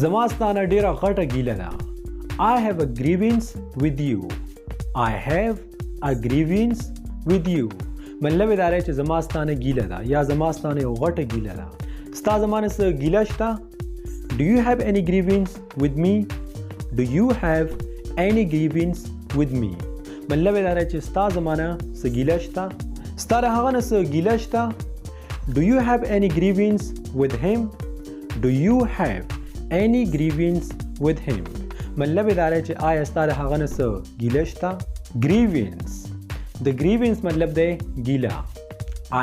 زما ستانه ډیره غټه ګیله ده. I have a grievance with you. I have a grievance with you. مطلب دا دی چې زما ستانه ګیله ده یا زما ستانه یو غټه ګیله ده. ستا زمانه څه ګیله شته؟ Do you have any grievance with me? Do you have any grievance with me? مطلب دا دی چې ستا زمانه څه ګیله شته؟ ستا د هغه نه څه ګیله شته؟ Do you have any grievance with him? Do you have any grievance with him? مطلب دا دی چې آیا ستا د هغه نه څه ګیله شته؟ Grievance. د grievance مطلب دی ګیله.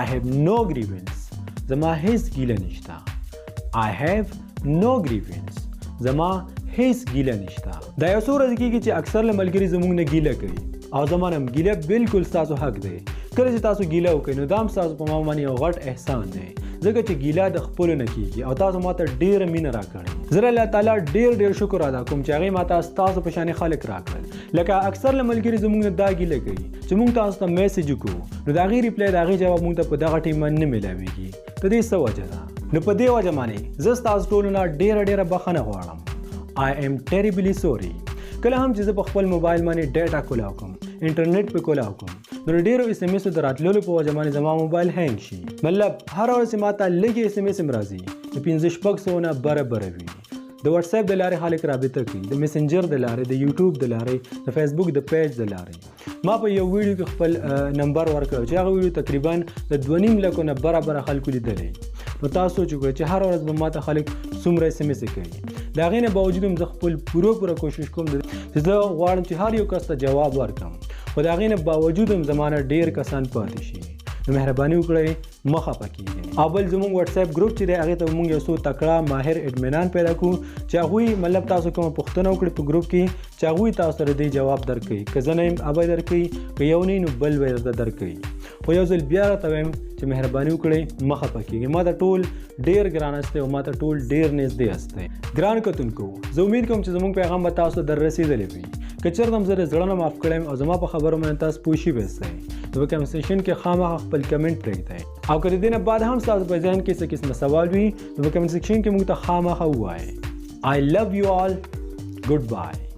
I have no grievance. زما هیڅ ګیله نشته. I have no grievance. زما هیڅ ګیله نشته. دا یو څو ورځې کېږي چې اکثر له ملګري زموږ نه ګیله کوي او زما نه ګیله بالکل ستاسو حق دی. کله چې تاسو ګیله وکړئ نو دا هم ستاسو په ما باندې یو غټ احسان دی ځکه چې ګیله د خپلو نه کېږي او تاسو ماته ډېره مینه راکړئ. زه الله تعالی ډېر شکر ادا کوم چې هغې ماته ستاسو په شانې خلک راکړل. لکه اکثر له ملګري زموږ نه دا ګیله کوي چې موږ تاسو ته میسج وکړو نو د هغې ریپلی د هغې جواب موږ ته په دغه ټیم باندې نه میلاویږي. د دې څه وجه ده؟ نو په دې وجه باندې زه ستاسو ټولو نه ډېره بخښنه غواړم. I am terribly sorry. کله هم چې زه په خپل موبایل باندې ډیټا کولاو کوم انټرنیټ په کولاو کوم نو ډېرو اس ام ایسو د راتللو په وجه باندې زما موبایل هینګ شي. مطلب هر ورځ چې ماته لږې اس ام ایس هم راځي د 500 نه بره وي. د واتس اپ د لارې خلک رابطه کوي، د میسنجر د لارې، د یوټیوب د لارې، د فیسبوک د پیج د لارې. ما په یو ویډیو کې خپل نمبر ورکړ چې هغه ویډیو تقریبا د 2.5 لکو نه بره خلکو لیدلی. نو تاسو سوچ وکړئ چې هر ورځ به ماته خلک څومره اس ام ایس کوي. د هغې نه باوجود هم زه خپل پوره کوشش کوم چې زه غواړم چې هر یو کس ته جواب ورکړم، خو د هغې نه باوجود هم زما نه ډېر کسان پاتې شي. نو مهرباني وکړئ مه خفه کیږئ. او بل زموږ واتس اپ ګروپ چې دی هغې ته موږ یو څو تکړه ماهر اډمنان پیدا کړو چې هغوی مطلب تاسو کومه پوښتنه وکړئ په ګروپ کې چې هغوی تاسو سره دې جواب درکوي. که زه نه یم هغه به یې درکوي، که یو نه نو بل به یې درته درکوي. خو یو ځل بیا راته وایم چې مهرباني وکړئ مه خفه کیږئ. ما ته ټول ډېر ګران استی او ما ته ټول ډېر نږدې استی. ګران کتونکو زه امید کوم چې زموږ پیغام به تاسو ته در رسېدلی وي. که چېرته هم زه د زړه نه معاف کړی یم او زما په خبرو باندې تاسو پوه شوي یاستئ نو په کمنټ سیکشن کې خامخا خپل کمنټ پرېږدئ. او که د دې نه بعد هم ستاسو په ذهن کې څه قسمه سوال وي نو په کمنټ سیکشن کې موږ ته خامخا ووایئ. I love you all. Goodbye.